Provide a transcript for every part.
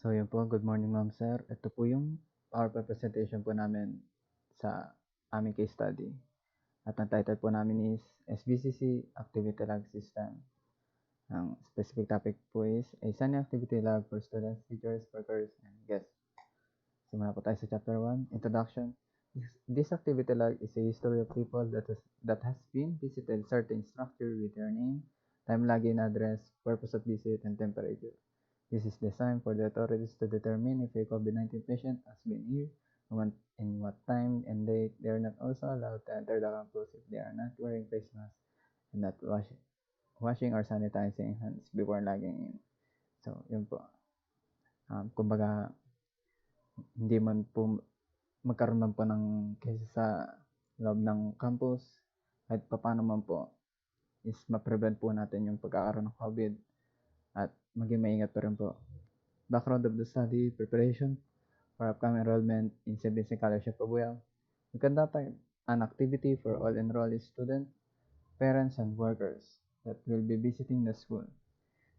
So yun po, good morning ma'am sir. Ito po yung PowerPoint presentation po namin sa aming case study. At ang title po namin is SBCC Activity Log System. Ang specific topic po is a sunny activity log for students, teachers, workers, and guests. Simula po tayo sa chapter 1, Introduction. This activity log is a history of people that has been visited certain structure with their name, time, login, address, purpose of visit, and temperature. This is designed for the authorities to determine if a COVID-19 patient has been here, in what time and date. They are not also allowed to enter the campus if they are not wearing face masks and not washing or sanitizing hands before logging in. So, yun po. Kumbaga, hindi man po magkaroon man po ng case sa loob ng campus, kahit paano man po, is ma-prevent po natin yung pagkakaroon ng COVID at maging maingat pa rin po. Background of the study, preparation for upcoming enrollment in St. Vincent College of Pabuel. We conduct an activity for all enrolled students, parents, and workers that will be visiting the school.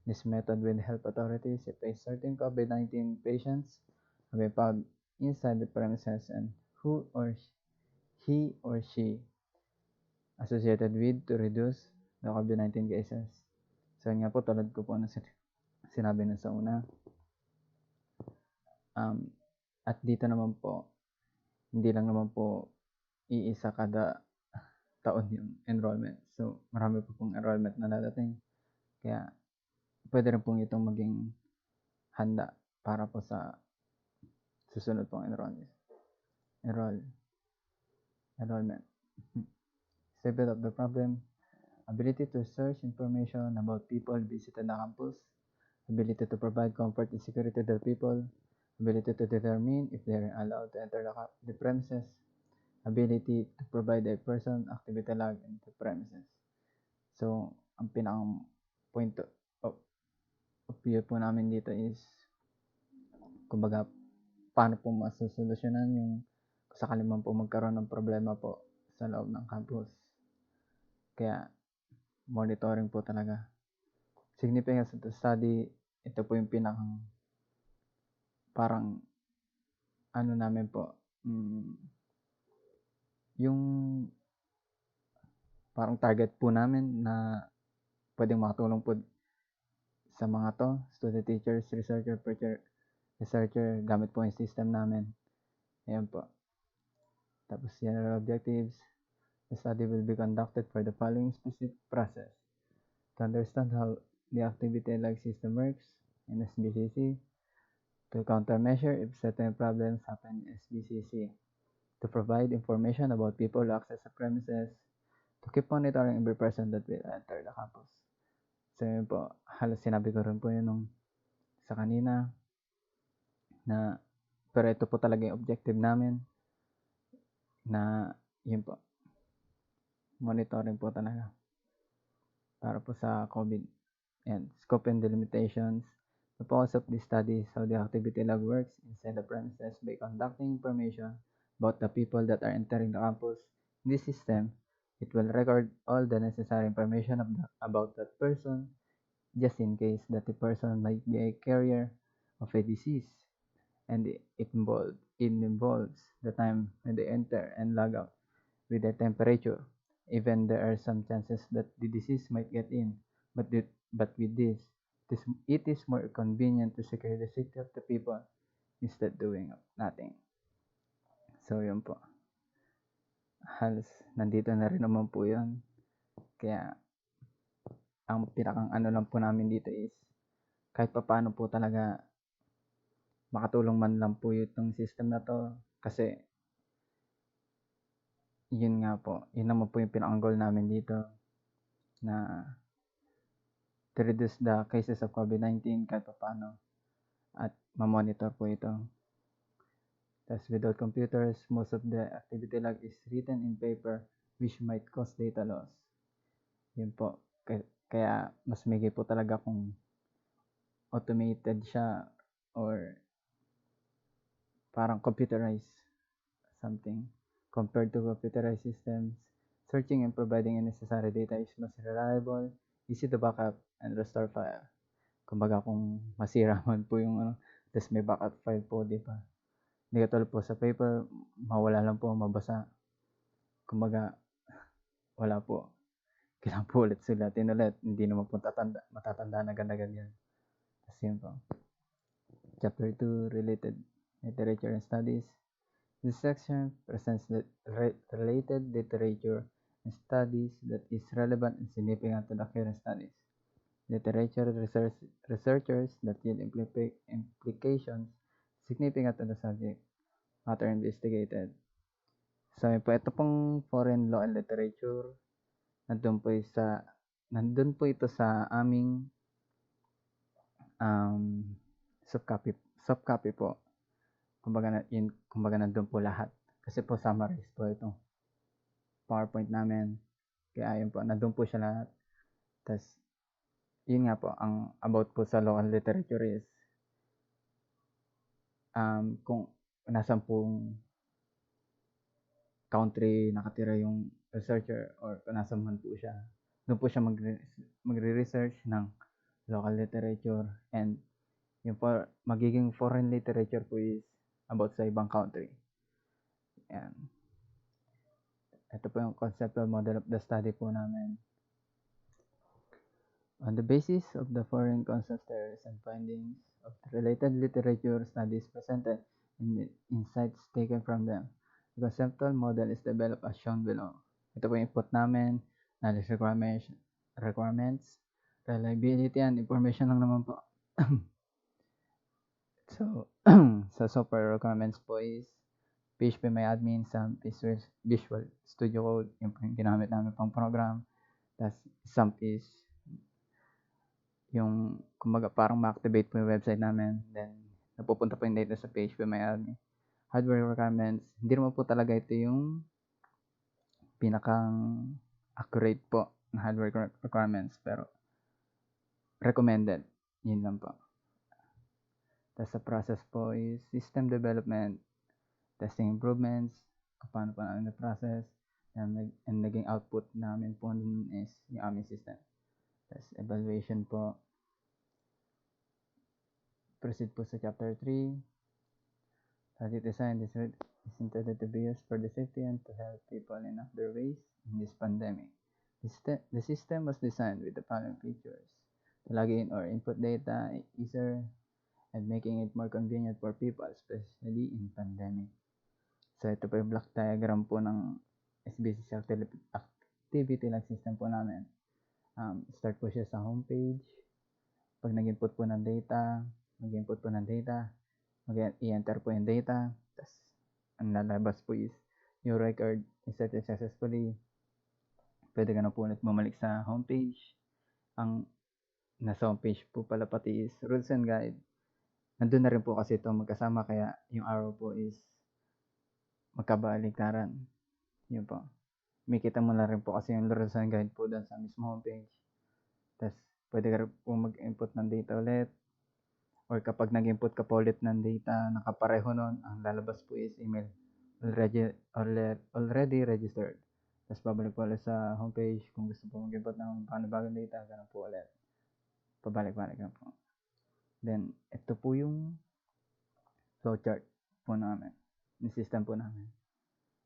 This method will help authorities if a certain COVID-19 patients have been found inside the premises and who or he or she associated with to reduce the COVID-19 cases. So yun nga po, tulad ko po na sinabi na sa una. At dito naman po, hindi lang naman po iisa kada taon yung enrollment. So, marami po pong enrollment na dadating. Kaya, pwede rin pong itong maging handa para po sa susunod pong enrollment. Step of the problem, ability to search information about people visiting the campus, ability to provide comfort and security to the people, ability to determine if they are allowed to enter the premises, ability to provide a person activity log in the premises. So, ang pinakang point of view po namin dito is, kumbaga, paano po masusolusyonan yung sakali man po magkaroon ng problema po sa loob ng campus. Kaya, monitoring po talaga. Significance of the study, ito po yung pinakang parang namin po, yung parang target po namin na pwedeng makatulong po sa mga to, student, teachers, researcher, gamit po yung system namin. Ayan po. Tapos general objectives, the study will be conducted for the following specific process. To understand how the activity log system works in SBCC, to countermeasure if certain problems happen in SBCC, to provide information about people who access the premises, to keep monitoring every person that will enter the campus. So yun po, halos sinabi ko rin po yun nung sa kanina, na pero ito po talaga yung objective namin, na yun po, monitoring po talaga para po sa COVID. And scope and delimitations. The focus of this study is how the activity log works inside the premises by conducting information about the people that are entering the campus. In this system, it will record all the necessary information about that person, just in case that the person might be a carrier of a disease, and it involves the time when they enter and log out with their temperature. Even there are some chances that the disease might get in, but with this, it is more convenient to secure the safety of the people instead doing nothing. So yun po, halos nandito na rin naman po yun. Kaya ang pinakang lang po namin dito is kahit paano po talaga makatulong man lang po itong system na to, kasi yun nga po, yun naman po yung pinakang goal namin dito, na to reduce the cases of COVID-19 kahit paano at ma-monitor po ito. Tapos without computers, most of the activity log is written in paper, which might cause data loss. Yun po, kaya mas migay po talaga kung automated siya or parang computerized something. Compared to computerized systems, searching and providing necessary data is mas reliable, easy to backup, and restore file. Kumbaga kung masira man po yung Tapos may backup file po, di ba? Hindi katulad po sa paper, mawala lang po, mabasa. Kumbaga, wala po. Kailangan po ulit sulatin ulit. Hindi naman po matatandaan agad-agad yan. Tapos yun po. Chapter 2, Related Literature and Studies. This section presents the related literature and studies that is relevant and significant to the current studies. Literature researchers that yield implications significant to the subject matter investigated. So, yun po, ito pong foreign law and literature, nandun po ito sa aming subcopy po. Kumbaga nandun po lahat. Kasi po summaries po ito. PowerPoint namin. Kaya ayun po, nandun po siya lahat. Tapos, yun nga po, ang about po sa law and literature is kung nasan pong country nakatira yung researcher or kung nasan man po siya. Doon po siya magre-research ng local literature and yung magiging foreign literature po is about sa ibang country. Yan. Ito po yung conceptual model of the study po namin. On the basis of the foreign concepts, theories, and findings of related literature studies presented and the insights taken from them, the conceptual model is developed as shown below. Ito po yung input namin, knowledge requirements, reliability, and information lang naman po. So, sa software requirements po is PHPMyAdmin, SAMP is Visual Studio Code, yung ginamit namin pang program. Tapos, SAMP is yung, kumbaga, parang ma-activate po yung website namin. Then, napupunta po yung data sa PHPMyAdmin. Hardware requirements, hindi naman po talaga ito yung pinakang accurate po na hardware requirements. Pero, recommended. Yun lang po. Tapos sa process po is system development, testing improvements, kung paano po namin na-process, and naging output namin po is yung aming system. Tapos evaluation po. Proceed po sa chapter 3. Study design is intended to be used for the safety and to help people in other ways in this pandemic. The system was designed with the following features: to log in or input data easier and making it more convenient for people, especially in pandemic. So, ito po yung block diagram po ng SBCC activity log system po namin. Start po siya sa homepage. Pag nag-input po ng data, mag-i-enter po yung data. Tapos, ang lalabas po is new record inserted successfully. Pwede ka na po ulit bumalik sa homepage. Ang nasa homepage po pala pati is rules and guide. Nandun na rin po kasi ito magkasama, kaya yung arrow po is magkabaliktaran. Yun po. Makita mo na rin po kasi yung rules and guide po doon sa mismo homepage. Tapos, pwede ka rin po mag-input ng data ulit. Or kapag nag-input ka po ulit ng data, nakapareho nun, ang lalabas po is email already registered. Tapos, babalik po ulit sa homepage. Kung gusto po mag-input ng panibagong data, ganun po ulit. Pabalik-balik na po. Then, ito po yung flowchart po namin. Yung system po namin.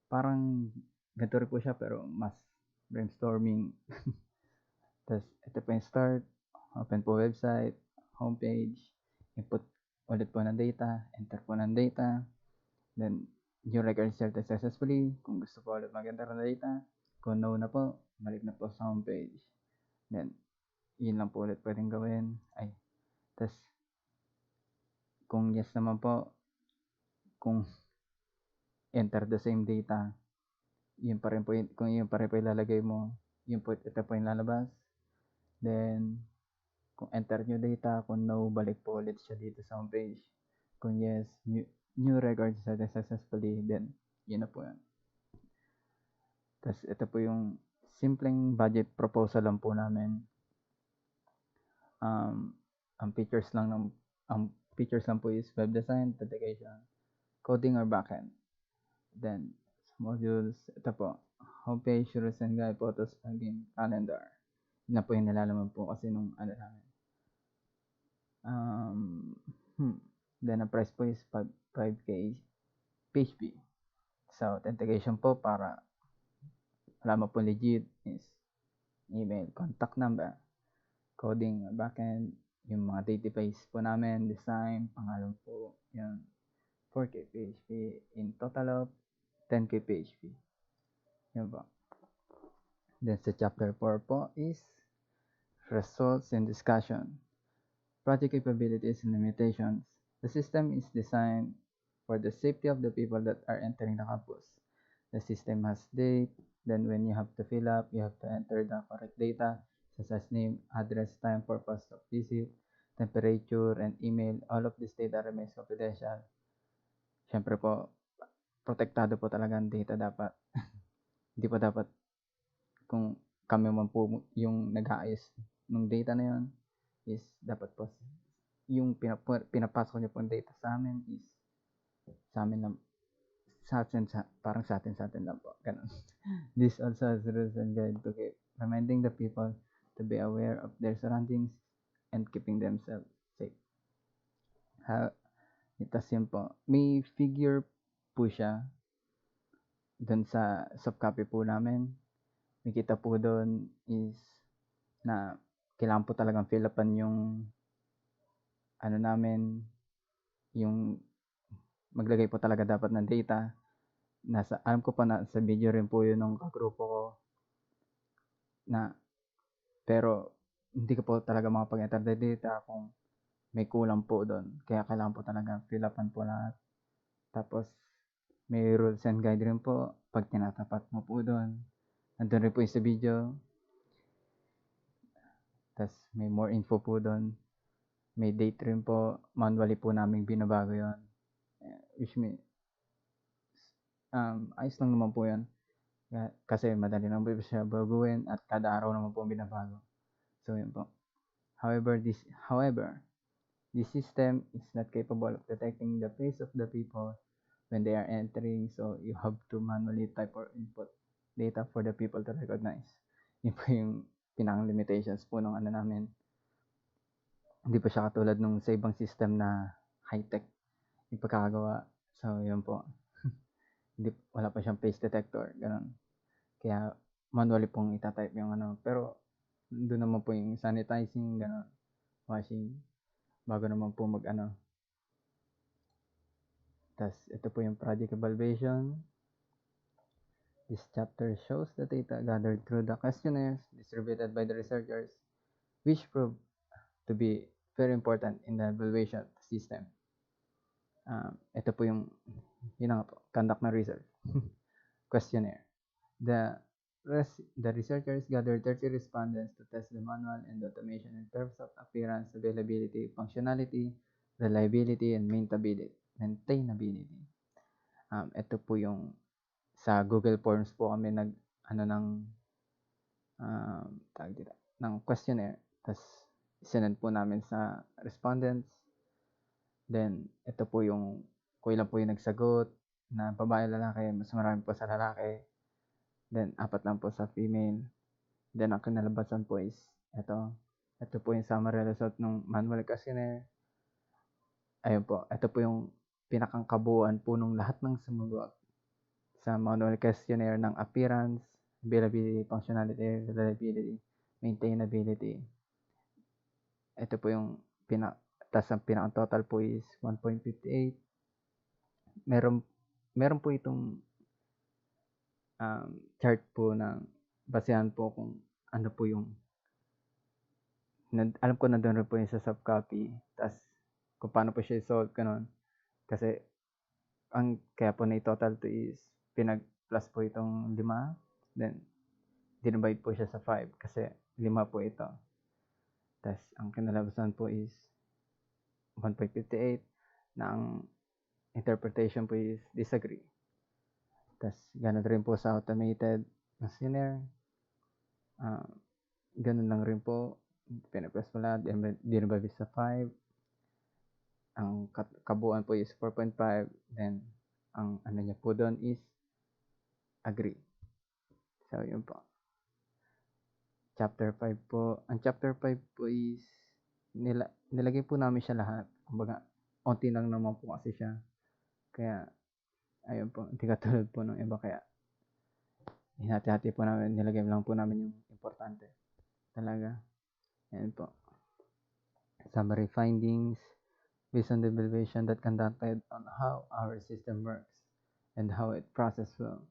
Parang ganito rin po siya pero mas brainstorming. Tapos, ito po yung start. Open po website. Homepage. Input ulit po ng data. Enter po ng data. Then, yung record inserted successfully. Kung gusto po ulit mag-enter ng data. Kung no na po, balik na po sa homepage. Then, yun lang po ulit pwedeng gawin. Tapos, kung yes naman po, kung enter the same data, yun pa rin po kung yun pa rin po ilalagay mo, yun po, ito po yung lalabas. Then, kung enter nyo data, kung no, balik po ulit siya dito sa homepage. Kung yes, new record inserted successfully, then, yun na po yan. Tapos, ito po yung simpleng budget proposal lang po namin. Ang features lang po is web design, authentication, coding or backend. Then, modules, ito po, homepage, rules and guide, photos, plugin, calendar. Yun na po yung nilalaman po kasi nung ano namin. Then, ang price po is 5K PHP. Sa authentication po, para malaman po legit, is email, contact number, coding, backend, yung mga database po namin, design, pangalan po, yun, 4K PHP, in total of 10K PHP. Yun po. Then sa chapter 4 po is results and discussion. Project capabilities and limitations. The system is designed for the safety of the people that are entering the campus. The system has date, then when you have to fill up, you have to enter the correct data, such as name, address, time, purpose of visit, temperature, and email. All of this data remains confidential. Siyempre po, protektado po talaga ang data dapat. Hindi po dapat kung kami man po yung nag-aayos ng data na yun, is dapat po yung pinapasok niyo po ang data sa amin is sa amin lang, parang sa atin lang po. Ganun. This also has rules and guide to keep reminding the people to be aware of their surroundings and keeping themselves safe. Itas yun po. May figure po siya doon sa soft copy po namin. Makita po doon is na kailangan po talagang fill upan yung ano namin, yung maglagay po talaga dapat ng data. Alam ko pa na sa video rin po yun ng kagrupo ko na, pero hindi ko po talaga makapag-enter the data kung may kulang po doon. Kaya kailangan po talaga fill upan po lahat. Tapos may rules and guide rin po pag tinatapat mo po doon. Nandun rin po yung sa video. Tapos may more info po doon. May date rin po. Manually po namin binabago yon. Which means, ayos lang naman po yan. Kasi madali lang po siya baguhin at kada araw naman po binabago. So yun po. However, this system is not capable of detecting the face of the people when they are entering, so you have to manually type or input data for the people to recognize. Yun po yung pinakang limitations po ng ano namin. Hindi pa siya katulad nung sa ibang system na high-tech yung pagkakagawa. So, yun po. Wala pa siyang face detector. Ganun. Kaya, manually pong itatype yung ano. Pero, doon naman po yung sanitizing, ganun, washing, bago naman po mag-ano. Tapos, ito po yung project evaluation. This chapter shows the data gathered through the questionnaires distributed by the researchers, which proved to be very important in the evaluation system. Ito po yung, conduct na research. Questionnaire. The researchers gathered 30 respondents to test the manual and automation in terms of appearance, availability, functionality, reliability, and maintainability. Ito po yung sa Google Forms po kami ng questionnaire. Tapos, sinend po namin sa respondents. Then, ito po yung, kung ilan po yung nagsagot, na babae, lalaki, mas marami po sa lalaki. Then, 4 lang po sa female. Then, ang kinalabasan po is, ito po yung summary result ng manual questionnaire. Ayun po, ito po yung pinakang kabuuan po ng lahat ng sumagot sa manual questionnaire ng appearance, availability, functionality, reliability, maintainability. Ito po yung tas ang pinaka total po is 1.58. Meron po itong chart po na basehan po kung ano po yung alam ko na doon rin po yung sa soft copy, tas kung paano po siya i-solve kanon. Kasi ang kaya po na total to is pinag-plus po itong 5, then dinivide po siya sa 5 kasi 5 po ito. Tas ang kinalabasan po is 1.58 na ang interpretation po is disagree. Tas ganun rin po sa automated questionnaire. Ganun lang rin po. Pinag-plus mo lahat, dinivide sa 5. Ang kabuuan po is 4.5. Then, ang ano niya po doon is agree. So, yun po. Chapter 5 po. Ang chapter 5 po is nilagay po namin siya lahat. Kumbaga, onti lang naman po kasi siya. Kaya, ayun po, hindi katulad po ng iba. Kaya, hinati-hati po namin, nilagay lang po namin yung importante. Talaga. Ayan po. Summary findings. Based on the evaluation that conducted on how our system works and how it processes well,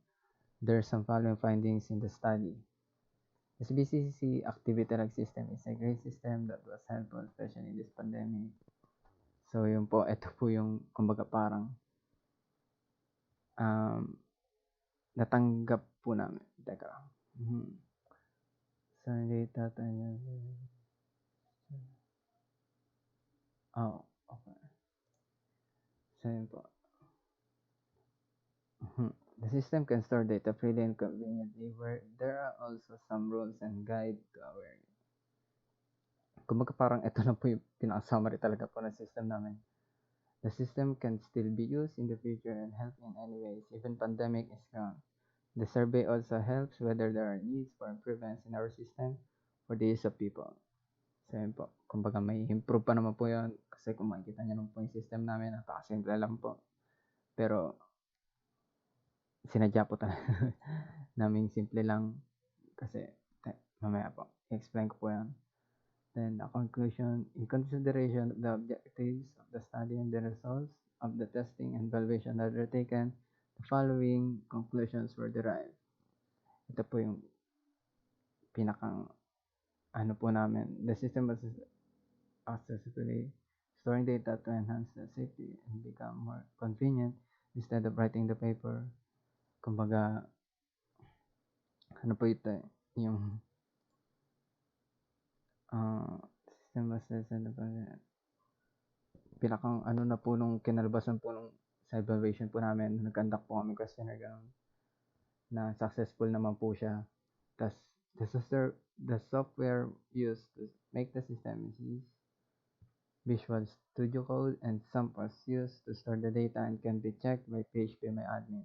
there are some following findings in the study. SBCC Activity Log System is a great system that was helpful, especially in this pandemic. So, yun po, ito po yung, kumbaga parang, natanggap po namin. Teka lang. So, data tayo. Oh, okay. So, yun po. The system can store data freely and conveniently, where there are also some rules and guide to our. Kumbaga parang ito na po yung pinaka-summary talaga po ng system namin. The system can still be used in the future and help in any ways, even pandemic is gone. The survey also helps whether there are needs for improvements in our system for the use of people. So yun po, kumbaga may improve pa naman po yun kasi kung makikita nyo naman po yung system namin, napakasimple lang po. Pero sinadya po talaga namin simple lang kasi mamaya po, i-explain ko po yan. Then a conclusion, in consideration of the objectives of the study and the results of the testing and evaluation undertaken, the following conclusions were derived. Ito po yung pinakang ano po namin. The system was successfully storing data to enhance the safety and become more convenient instead of writing the paper. Kumbaga, ano po ito yung system was pinakang ano na po nung kinalabasan po nung sa evaluation po namin, nag-conduct po kami questionnaire ganun, na successful naman po siya. Tas the software used to make the system is Visual Studio Code and samples used to store the data and can be checked by PHPMyAdmin.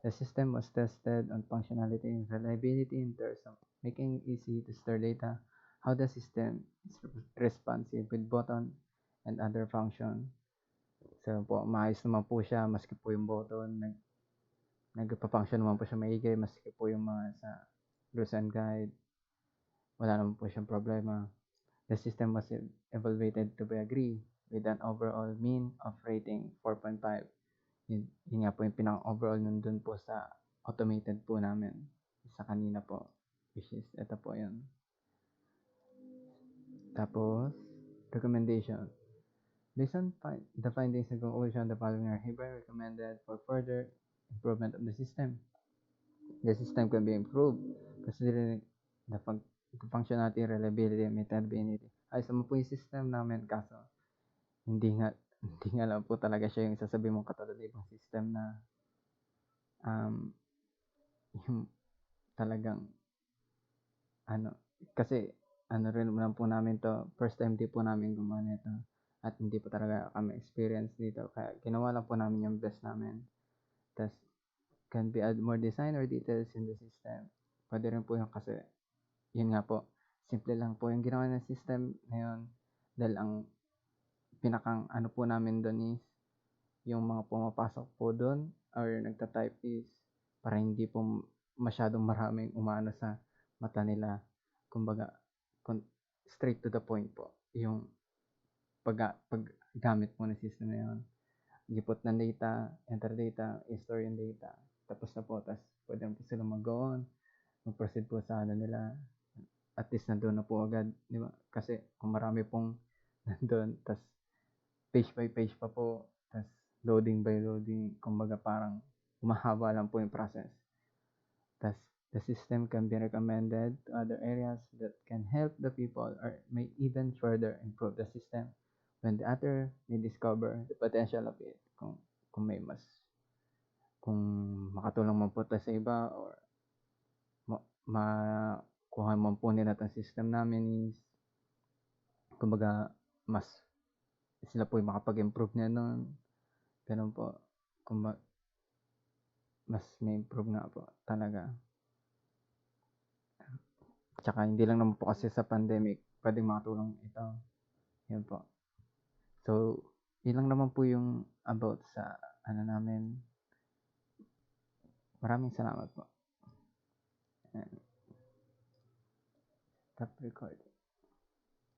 The system was tested on functionality and reliability in terms of making it easy to store data, how the system is responsive with button and other function. So po, maayos naman po siya, maski po yung button, nagpa-function naman po siya maigi, maski po yung mga sa rules and guide, wala naman po siyang problema. The system was evaluated to be agree with an overall mean of rating 4.5. Yun nga po yung pinaka-overall nandun po sa automated po namin sa kanina po, which is ito po yun. Tapos recommendation, based on the findings and conclusion, the following are hereby recommended for further improvement of the system. The system can be improved considering the functionality, reliability, and maintainability. Ayos naman po yung system namin, kaso hindi nga lang po talaga siya yung sasabihin mong katulad ibang system na yung talagang kasi rin naman po namin to, first time din po namin gumawa nito at hindi po talaga kami experience dito, kaya ginawa lang po namin yung best namin. Tas can be add more design or details in the system. Pwede rin po yung kasi yun nga po, simple lang po yung ginawa ng system ngayon dahil ang pinakang ano po namin doon is yung mga pumapasok po doon or nagta-type is para hindi po masyadong maraming umano sa mata nila. Kumbaga, straight to the point po yung paggamit po ng system na yun. Gipot ng data, enter data, store yung data. Tapos na po, tapos pwede po sila mag-go on, mag-proceed po sa ano nila. At least nandun na po agad, di ba? Kasi kung marami pong nandun, tapos page by page pa po, tapos loading by loading, kumbaga parang umahaba lang po yung process. Thus, the system can be recommended to other areas that can help the people or may even further improve the system when the other may discover the potential of it. Kung may kung makatulong man po sa iba or makuha man po nila ang system namin is kumbaga mas sila po yung makapag-improve na nun. Ganun po. Mas may improve nga po talaga. Tsaka hindi lang naman po kasi sa pandemic pwedeng makatulong ito. Yan po. So, Yun lang naman po yung about sa ano namin. Maraming salamat po. Ayan. Stop recording.